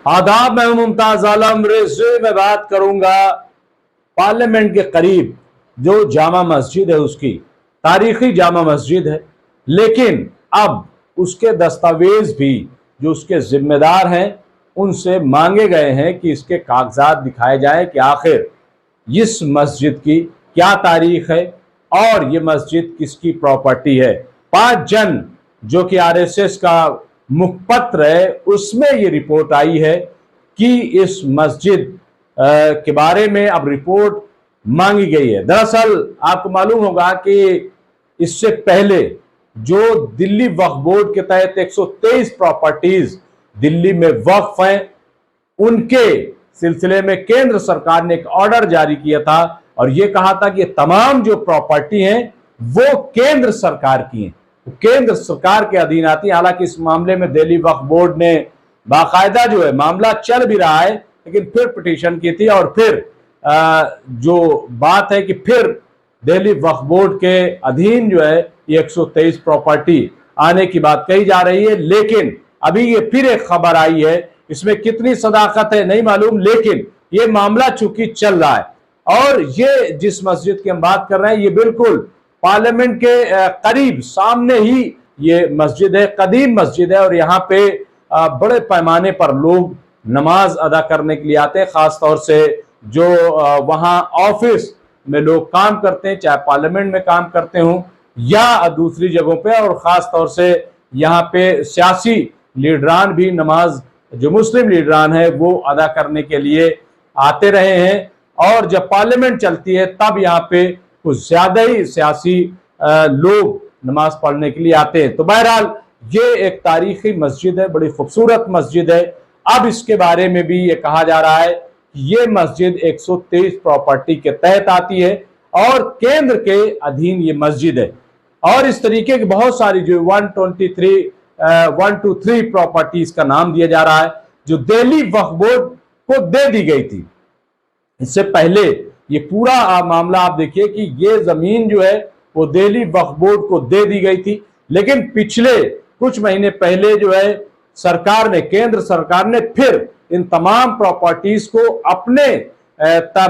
आदाब, मैं मुमताज आलम। रेज़े में बात करूंगा पार्लियामेंट के करीब जो जामा मस्जिद है, उसकी तारीखी जामा मस्जिद है, लेकिन अब उसके दस्तावेज भी जो उसके जिम्मेदार हैं उनसे मांगे गए हैं कि इसके कागजात दिखाए जाएं कि आखिर इस मस्जिद की क्या तारीख है और ये मस्जिद किसकी प्रॉपर्टी है। 5 जन जो कि आरएसएस का मुखपत्र है, उसमें ये रिपोर्ट आई है कि इस मस्जिद के बारे में अब रिपोर्ट मांगी गई है। दरअसल आपको मालूम होगा कि इससे पहले जो दिल्ली वक्फ बोर्ड के तहत 123 प्रॉपर्टीज दिल्ली में वक्फ हैं, उनके सिलसिले में केंद्र सरकार ने एक ऑर्डर जारी किया था और यह कहा था कि तमाम जो प्रॉपर्टी हैं वो केंद्र सरकार की हैं, केंद्र सरकार के अधीन आती है। हालांकि इस मामले में दिल्ली वक्फ बोर्ड ने बाकायदा जो है, मामला चल भी रहा है, लेकिन फिर पिटीशन की थी और फिर जो बात है कि फिर दिल्ली वक्फ बोर्ड के अधीन जो है ये 123 प्रॉपर्टी आने की बात कही जा रही है। लेकिन अभी ये फिर एक खबर आई है, इसमें कितनी सदाकत है नहीं मालूम, लेकिन ये मामला चूंकि चल रहा है और ये जिस मस्जिद की हम बात कर रहे हैं ये बिल्कुल पार्लियामेंट के करीब सामने ही ये मस्जिद है, कदीम मस्जिद है और यहाँ पे बड़े पैमाने पर लोग नमाज अदा करने के लिए आते हैं, खास तौर से जो वहाँ ऑफिस में लोग काम करते हैं, चाहे पार्लियामेंट में काम करते हों या दूसरी जगहों पे, और खास तौर से यहाँ पे सियासी लीडरान भी नमाज, जो मुस्लिम लीडरान है वो अदा करने के लिए आते रहे हैं। और जब पार्लियामेंट चलती है तब यहाँ पे कुछ ज्यादा ही सियासी लोग नमाज पढ़ने के लिए आते हैं। तो बहरहाल ये एक तारीखी मस्जिद है, बड़ी खूबसूरत मस्जिद है। अब इसके बारे में भी ये कहा जा रहा है कि ये मस्जिद 123 प्रॉपर्टी के तहत आती है और केंद्र के अधीन ये मस्जिद है। और इस तरीके की बहुत सारी जो 123 प्रॉपर्टीज का नाम दिया जा रहा है जो दिल्ली वक्फ बोर्ड को दे दी गई थी। इससे पहले ये पूरा मामला आप देखिए कि ये जमीन जो है वो दिल्ली वक्फ बोर्ड को दे दी गई थी, लेकिन पिछले कुछ महीने पहले जो है सरकार ने, केंद्र सरकार ने फिर इन तमाम प्रॉपर्टीज को अपने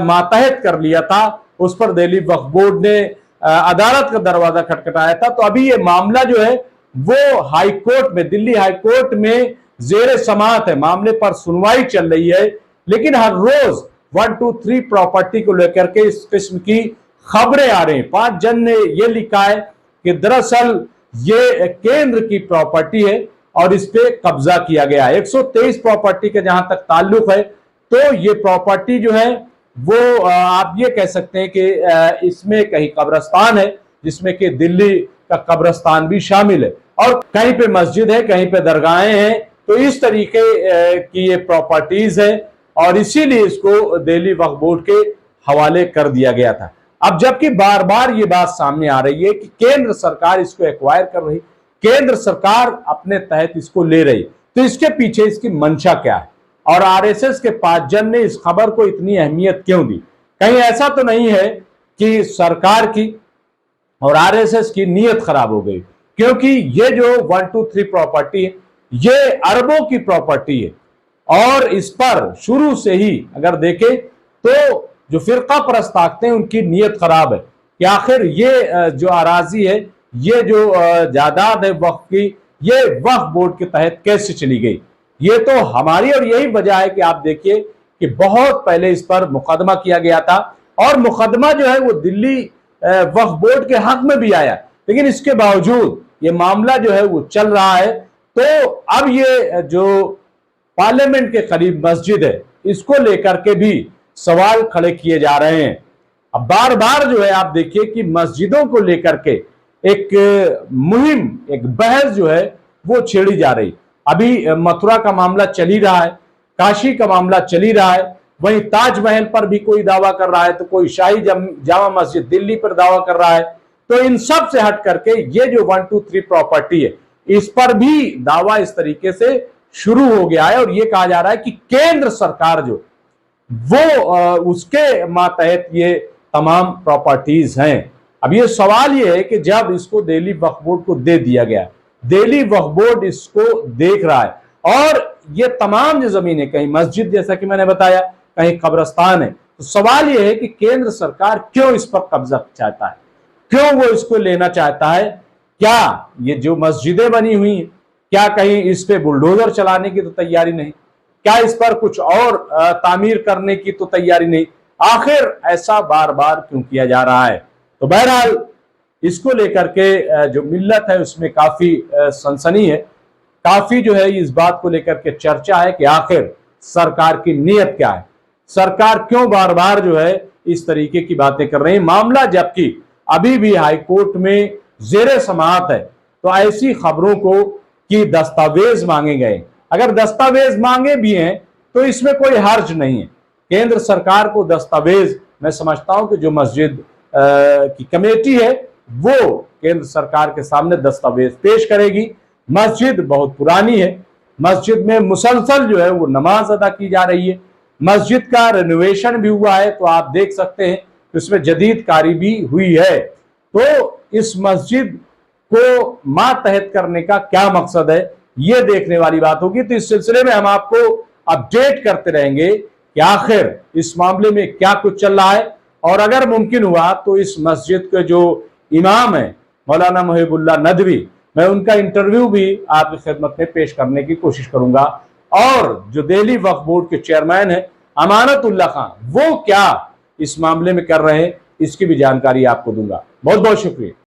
मातहत कर लिया था। उस पर दिल्ली वक्फ बोर्ड ने अदालत का दरवाजा खटखटाया था। तो अभी ये मामला जो है वो हाई कोर्ट में, दिल्ली हाई कोर्ट में जेर समाअत है, मामले पर सुनवाई चल रही है। लेकिन हर रोज 123 प्रॉपर्टी को लेकर के इस किस्म की खबरें आ रही हैं। 5 जन ने यह लिखा है कि दरअसल ये केंद्र की प्रॉपर्टी है और इस पे कब्जा किया गया है। 123 प्रॉपर्टी के जहां तक ताल्लुक है तो ये प्रॉपर्टी जो है वो आप ये कह सकते हैं कि इसमें कहीं कब्रिस्तान है, जिसमें कि दिल्ली का कब्रिस्तान भी शामिल है, और कहीं पे मस्जिद है, कहीं पे दरगाहें हैं। तो इस तरीके की ये प्रॉपर्टीज है और इसीलिए इसको दिल्ली वक्फ बोर्ड के हवाले कर दिया गया था। अब जबकि बार बार ये बात सामने आ रही है कि केंद्र सरकार इसको एक्वायर कर रही, केंद्र सरकार अपने तहत इसको ले रही, तो इसके पीछे इसकी मंशा क्या है और आरएसएस के 5 जन ने इस खबर को इतनी अहमियत क्यों दी। कहीं ऐसा तो नहीं है कि सरकार की और आरएसएस की नीयत खराब हो गई, क्योंकि ये जो 123 प्रॉपर्टी है ये अरबों की प्रॉपर्टी है और इस पर शुरू से ही अगर देखें तो जो फिरका परस्त ताकतें उनकी नीयत खराब है कि आखिर ये जो अराजी है, ये जो जायदाद है वक्फ की, ये वक्फ बोर्ड के तहत कैसे चली गई। ये तो हमारी, और यही वजह है कि आप देखिए कि बहुत पहले इस पर मुकदमा किया गया था और मुकदमा जो है वो दिल्ली वक्फ बोर्ड के हक में भी आया, लेकिन इसके बावजूद ये मामला जो है वो चल रहा है। तो अब ये जो पार्लियामेंट के करीब मस्जिद है इसको लेकर के भी सवाल खड़े किए जा रहे हैं। अब बार बार जो है आप देखिए कि मस्जिदों को लेकर के एक मुहिम, एक बहस जो है वो छेड़ी जा रही। अभी मथुरा का मामला चल ही रहा है, काशी का मामला चल ही रहा है, वहीं ताजमहल पर भी कोई दावा कर रहा है, तो कोई शाही जामा मस्जिद दिल्ली पर दावा कर रहा है। तो इन सब से हट करके ये जो 123 प्रॉपर्टी है इस पर भी दावा इस तरीके से शुरू हो गया है और ये कहा जा रहा है कि केंद्र सरकार जो वो उसके मातहत ये तमाम प्रॉपर्टीज हैं। अब ये सवाल ये है कि जब इसको दिल्ली वक्फ बोर्ड को दे दिया गया, दिल्ली वक्फ बोर्ड इसको देख रहा है और ये तमाम जो जमीन है, कहीं मस्जिद जैसा कि मैंने बताया, कहीं कब्रिस्तान है, तो सवाल यह है कि केंद्र सरकार क्यों इस पर कब्जा चाहता है, क्यों वो इसको लेना चाहता है? क्या ये जो मस्जिदें बनी हुई हैं, क्या कहीं इस पे बुलडोजर चलाने की तो तैयारी नहीं? क्या इस पर कुछ और तामीर करने की तो तैयारी नहीं? आखिर ऐसा बार बार क्यों किया जा रहा है? तो बहरहाल इसको लेकर के जो मिल्लत है उसमें काफी सनसनी है, काफी जो है इस बात को लेकर के चर्चा है कि आखिर सरकार की नीयत क्या है, सरकार क्यों बार बार जो है इस तरीके की बातें कर रही है। मामला जबकि अभी भी हाईकोर्ट में जेरे समाअत है, तो ऐसी खबरों को कि दस्तावेज मांगे गए, अगर दस्तावेज मांगे भी हैं तो इसमें कोई हर्ज नहीं है। केंद्र सरकार को दस्तावेज, मैं समझता हूं कि जो मस्जिद की कमेटी है वो केंद्र सरकार के सामने दस्तावेज पेश करेगी। मस्जिद बहुत पुरानी है, मस्जिद में मुसलसल जो है वो नमाज अदा की जा रही है, मस्जिद का रेनोवेशन भी हुआ है, तो आप देख सकते हैं कि उसमें जदीद कारी भी हुई है। तो इस मस्जिद को मातहत करने का क्या मकसद है, ये देखने वाली बात होगी। तो इस सिलसिले में हम आपको अपडेट करते रहेंगे कि आखिर इस मामले में क्या कुछ चल रहा है, और अगर मुमकिन हुआ तो इस मस्जिद के जो इमाम है मौलाना मुहिबुल्लाह नदवी, मैं उनका इंटरव्यू भी आपकी खिदमत में पेश करने की कोशिश करूंगा। और जो दिल्ली वक्फ बोर्ड के चेयरमैन है अमानतुल्लाह खान, वो क्या इस मामले में कर रहे हैं, इसकी भी जानकारी आपको दूंगा। बहुत बहुत शुक्रिया।